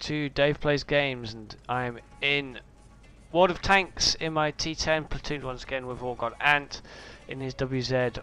to Dave Plays Games, and I'm in World of Tanks in my T10 platoon once again with WargodAnt in his WZ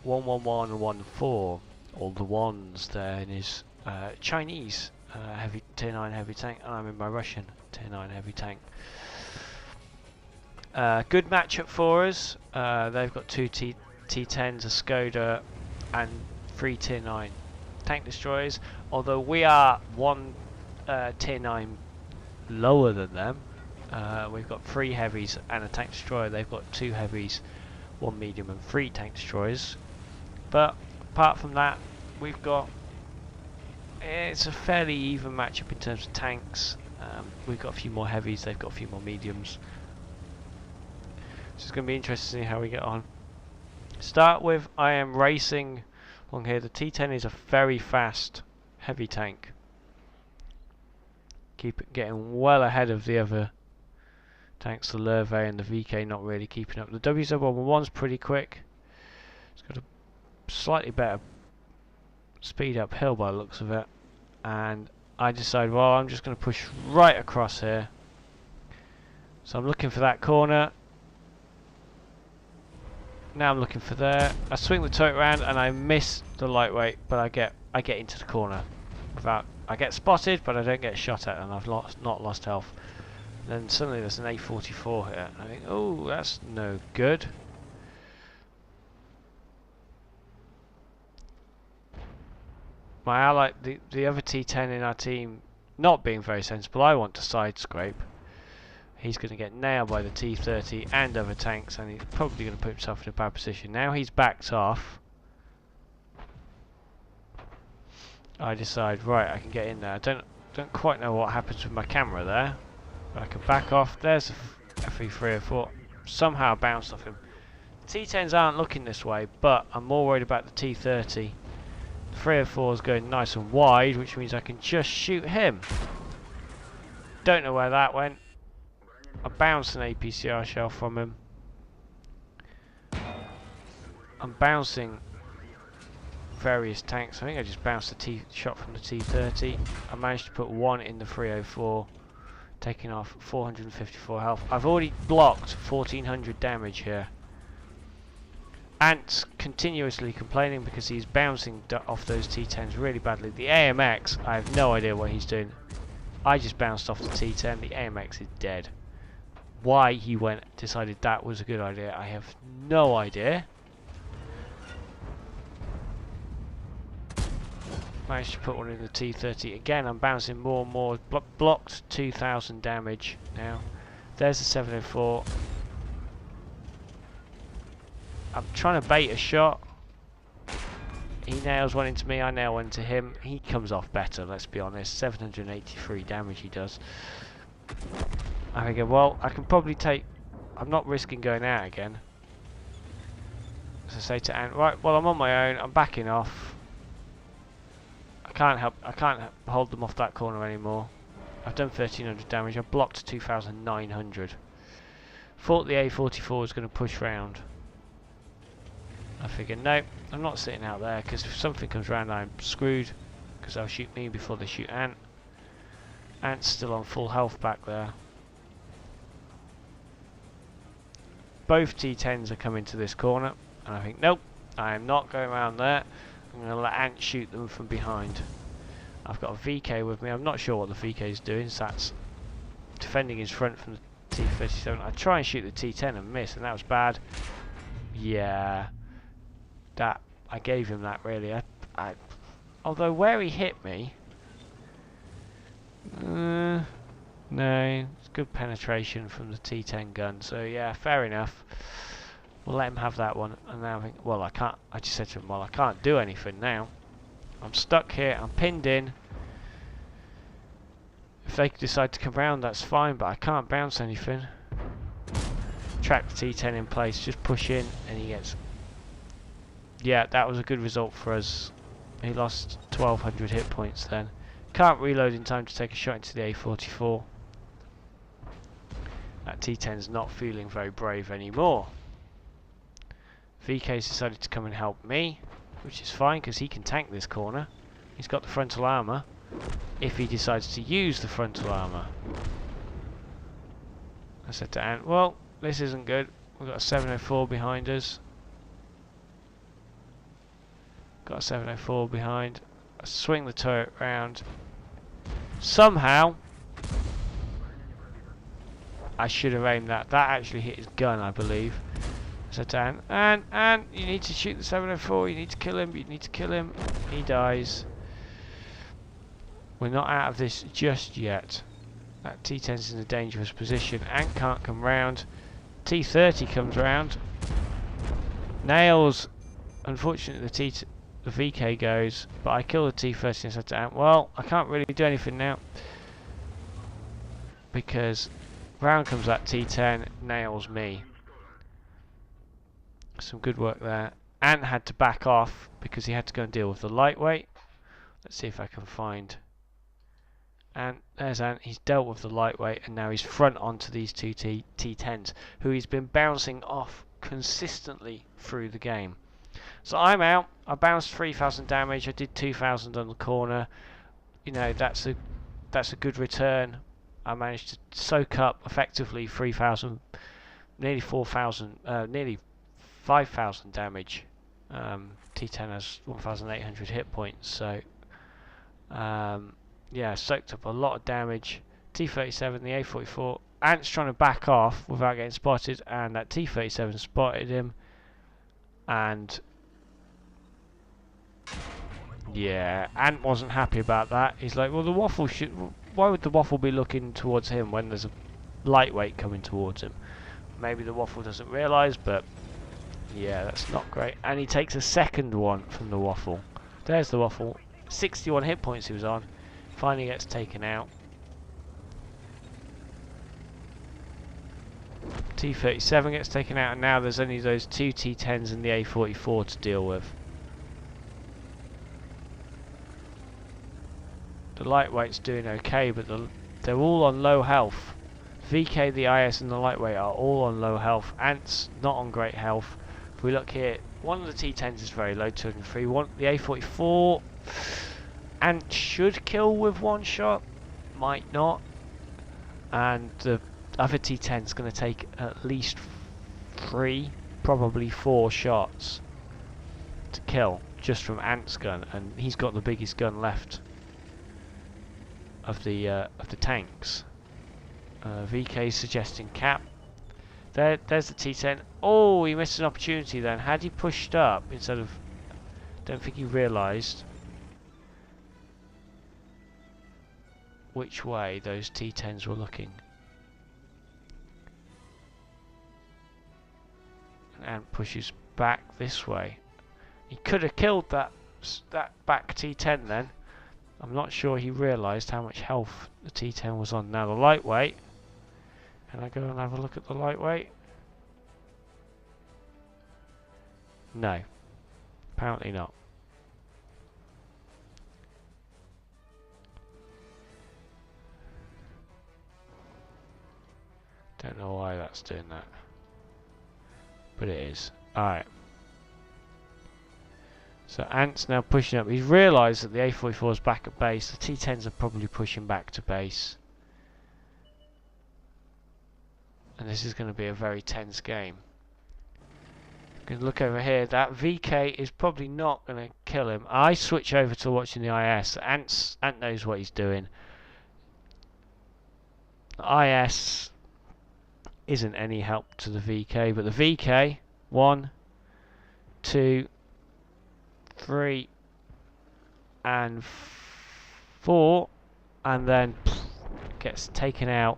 11114, all the ones there in his Chinese heavy tier 9 heavy tank, and I'm in my Russian tier 9 heavy tank. Good matchup for us. They've got two T10s, a Skoda, and 3 tier 9 tank destroyers, although we are one tier 9 lower than them. We've got 3 heavies and a tank destroyer. They've got 2 heavies, 1 medium and 3 tank destroyers. But apart from that, we've got, it's a fairly even matchup in terms of tanks. We've got a few more heavies, they've got a few more mediums. So it's going to be interesting to see how we get on. Start with, I am racing along here. The T10 is a very fast heavy tank. Keep it getting well ahead of the other tanks, the Lurve and the VK not really keeping up. The WZ111's pretty quick. It's got a slightly better speed uphill by the looks of it. And I decide, well, I'm just going to push right across here. So I'm looking for that corner. Now I'm looking for there. I swing the turret round and I miss the lightweight, but I get into the corner without. I get spotted, but I don't get shot at, and I've not lost health. And then suddenly there's an A44 here. I think, oh, that's no good. My ally, the other T10 in our team, not being very sensible. I want to side scrape. He's going to get nailed by the T30 and other tanks, and he's probably going to put himself in a bad position. Now he's backed off. I decide, right, I can get in there. I don't quite know what happens with my camera there, but I can back off. There's a FE304. Somehow bounced off him. The T10s aren't looking this way, but I'm more worried about the T30. The 304 is going nice and wide, which means I can just shoot him. Don't know where that went. I bounced an APCR shell from him. I'm bouncing various tanks. I think I just bounced a shot from the T30. I managed to put one in the 304, taking off 454 health. I've already blocked 1400 damage here. Ant's continuously complaining because he's bouncing off those T10s really badly. The AMX, I have no idea what he's doing. I just bounced off the T10. The AMX is dead. Why he decided that was a good idea, I have no idea. Managed to put one in the T30 again. I'm bouncing more and more. Blocked 2000 damage now. There's the 704. I'm trying to bait a shot. He nails one into me, I nail one into him. He comes off better, let's be honest. 783 damage he does. I think, well, I can probably take. I'm not risking going out again. So I say to Ant, right, well, I'm on my own. I'm backing off. I can't hold them off that corner anymore. I've done 1300 damage. I've blocked 2900. Thought the A44 was going to push round. I figured, no, I'm not sitting out there, because if something comes round, I'm screwed. Because they'll shoot me before they shoot Ant. Ant's still on full health back there. Both T10s are coming to this corner, and I think, nope, I am not going around there. I'm going to let Ant shoot them from behind. I've got a VK with me. I'm not sure what the VK is doing, so that's defending his front from the T37. I try and shoot the T10 and miss, and that was bad. Yeah, that I gave him that really. Although where he hit me, no, it's good penetration from the T10 gun. So yeah, fair enough. We'll let him have that one. And now I think, well, I can't. I just said to him, well, I can't do anything now. I'm stuck here. I'm pinned in. If they decide to come round, that's fine, but I can't bounce anything. Track the T10 in place. Just push in, and he gets. Yeah, that was a good result for us. He lost 1200 hit points then. Can't reload in time to take a shot into the A44. That T10's not feeling very brave anymore. VK's decided to come and help me, which is fine because he can tank this corner. He's got the frontal armour. if he decides to use the frontal armour. I said to Ant, well, this isn't good. We've got a 704 behind us. Got a 704 behind. I swing the turret round. Somehow, I should have aimed that. That actually hit his gun, I believe. I said to Ant, you need to shoot the 704. You need to kill him. You need to kill him. He dies. We're not out of this just yet. That T10's in a dangerous position. Ant can't come round. T30 comes round. Nails. Unfortunately, the VK goes, but I kill the T30 and said to Ant, well, I can't really do anything now because round comes that T10, nails me. Some good work there. Ant had to back off because he had to go and deal with the lightweight. Let's see if I can find Ant. There's Ant. He's dealt with the lightweight and now he's front onto these two T10s who he's been bouncing off consistently through the game. So I'm out. I bounced 3,000 damage. I did 2,000 on the corner. You know, that's a good return. I managed to soak up effectively 3,000, nearly 4,000, nearly 5,000 damage. T10 has 1,800 hit points, so yeah, soaked up a lot of damage. T37, the A44. Ant's trying to back off without getting spotted, and that T37 spotted him, and yeah, Ant wasn't happy about that. He's like, well, the waffle should. Why would the waffle be looking towards him when there's a lightweight coming towards him? Maybe the waffle doesn't realise, but yeah, that's not great. And he takes a second one from the waffle. There's the waffle. 61 hit points he was on. Finally gets taken out. T37 gets taken out, and now there's only those two T10s and the A44 to deal with. The lightweight's doing okay, but they're all on low health. VK, the IS, and the lightweight are all on low health. Ant's not on great health. If we look here, one of the T10s is very low, 203. The A44, Ant should kill with one shot, might not. And the other T10's going to take at least 3, probably 4 shots to kill just from Ant's gun, and he's got the biggest gun left of the tanks. VK suggesting cap. There's the T10. Oh, he missed an opportunity then. Had he pushed up instead of, don't think he realised which way those T10s were looking. And pushes back this way. He could have killed that back T10 then. I'm not sure he realised how much health the T10 was on. Now the lightweight. Can I go and have a look at the lightweight? No. Apparently not. Don't know why that's doing that. But it is. Alright. So Ant's now pushing up. He's realised that the A44 is back at base. The T10s are probably pushing back to base. And this is going to be a very tense game. You can look over here. That VK is probably not going to kill him. I switch over to watching the IS. Ant knows what he's doing. The IS isn't any help to the VK, but the VK, 1, 2, 3 and 4, and then gets taken out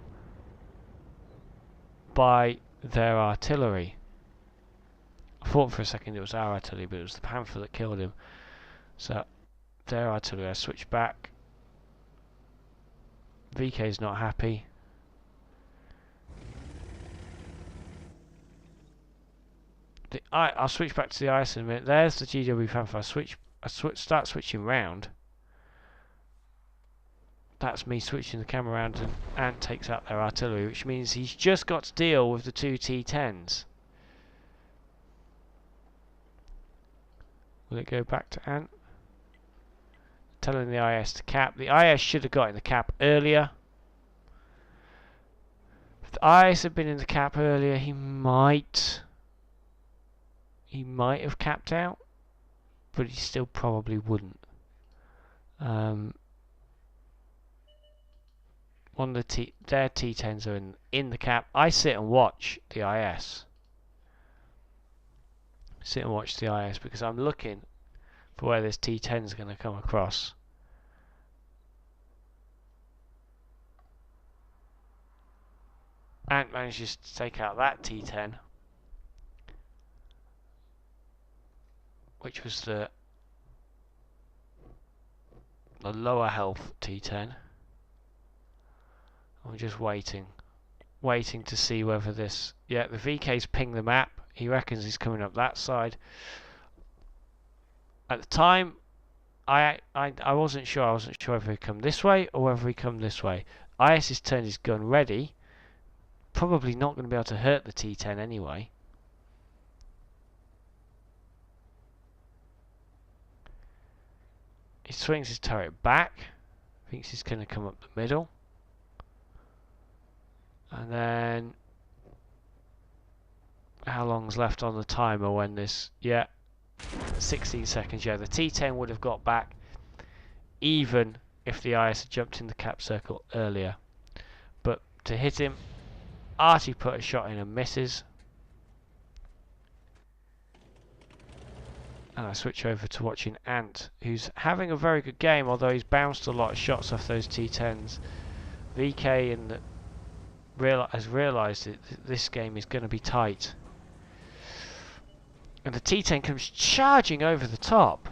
by their artillery. I thought for a second it was our artillery, but it was the Panther that killed him. So their artillery, I switch back. VK's not happy. I'll switch back to the IS in a minute. There's the GW Panther. Start switching round. That's me switching the camera around, and Ant takes out their artillery, which means he's just got to deal with the two T10s. Will it go back to Ant? telling the IS to cap. The IS should have got in the cap earlier. If the IS had been in the cap earlier, he might have capped out, but he still probably wouldn't. One of their T10s are in the cap. I sit and watch the IS. Sit and watch the IS because I'm looking for where this T10 is going to come across. Ant manages to take out that T10, which was the lower health T10. I'm just waiting to see whether this... Yeah, the VK's pinged the map. He reckons he's coming up that side. At the time, I wasn't sure. I wasn't sure whether he'd come this way or whether he'd come this way. IS has turned his gun ready. Probably not going to be able to hurt the T10 anyway. He swings his turret back. Thinks he's going to come up the middle. And then... How long's left on the timer when this... Yeah. 16 seconds. Yeah, the T10 would have got back even if the IS had jumped in the cap circle earlier. But to hit him, Artie put a shot in and misses. And I switch over to watching Ant, who's having a very good game, although he's bounced a lot of shots off those T10s. VK has realised that this game is going to be tight. And the T10 comes charging over the top.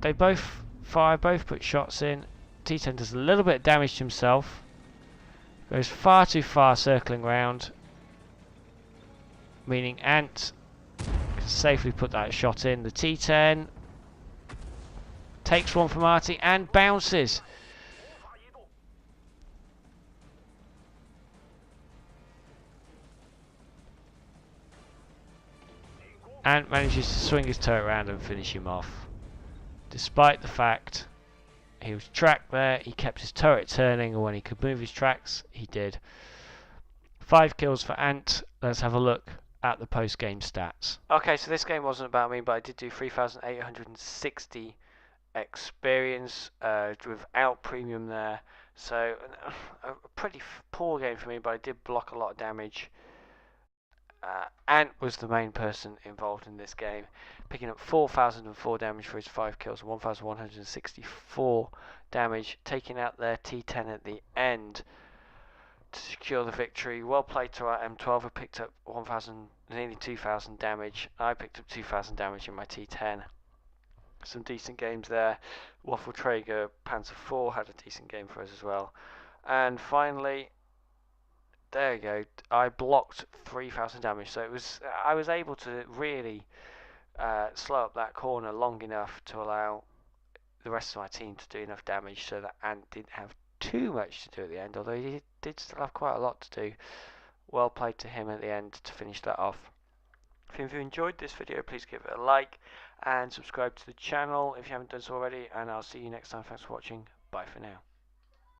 They both fire, both put shots in. T10 does a little bit of damage to himself. Goes far too far circling round. Meaning Ant can safely put that shot in. The T10 takes one from Artie and bounces. Ant manages to swing his turret around and finish him off. Despite the fact he was tracked there, he kept his turret turning, and when he could move his tracks, he did. 5 kills for Ant. Let's have a look at the post-game stats. Okay, so this game wasn't about me, but I did do 3,860 experience without premium there. So a pretty poor game for me, but I did block a lot of damage. Ant was the main person involved in this game, picking up 4,004 damage for his 5 kills and 1,164 damage, taking out their T10 at the end to secure the victory. Well played to our M12, who picked up nearly 2,000 damage. I picked up 2,000 damage in my T10. Some decent games there. Waffle Traeger Panzer IV had a decent game for us as well. And finally, there you go. I blocked 3,000 damage, so I was able to really slow up that corner long enough to allow the rest of my team to do enough damage so that Ant didn't have too much to do at the end, although he did still have quite a lot to do. Well played to him at the end to finish that off. If you enjoyed this video, please give it a like and subscribe to the channel if you haven't done so already, and I'll see you next time. Thanks for watching. Bye for now.